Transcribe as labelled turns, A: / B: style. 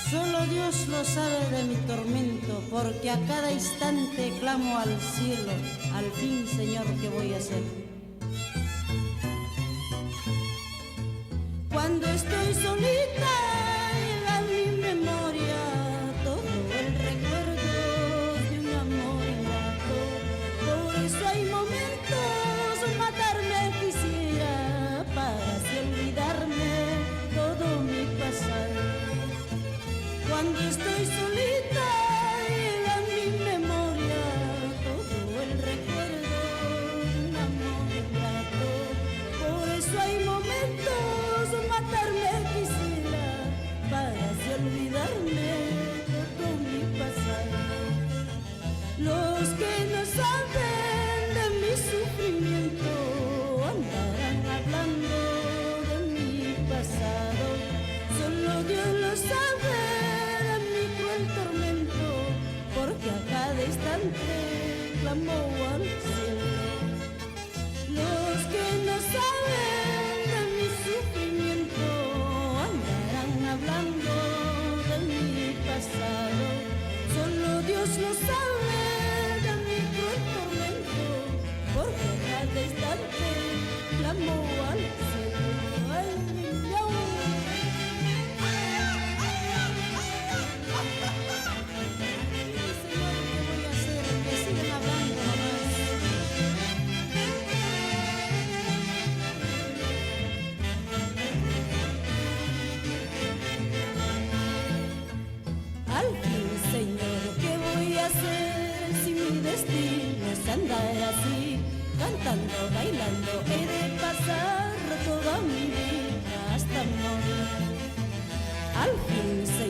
A: Solo Dios lo sabe de mi tormento, porque a cada instante clamo al cielo, al fin, Señor, ¿qué voy a hacer? Cuando estoy solita, llega a mi memoria todo el recuerdo de un amor ingrato. Por eso hay momentos, matarme quisiera, para así olvidarme todo mi pasado. Cuando estoy solita, llega a mi memoria todo el recuerdo de un amor ingrato. Por eso hay momentos, matarme quisiera, para así olvidarme todo mi pasado. Los que no saben de mi sufrimiento andarán hablando de mi pasado. Solo Dios lo sabe, el tormento, porque a cada instante clamo al cielo. Los que no saben de mi sufrimiento andarán hablando de mi pasado. Solo Dios lo sabe de mi cruel tormento, porque a cada instante clamo al cielo. Ay, miau. Al fin, Señor, ¿qué voy a hacer si mi destino es andar así? Cantando, bailando, he de pasar toda mi vida hasta morir. Al fin, Señor,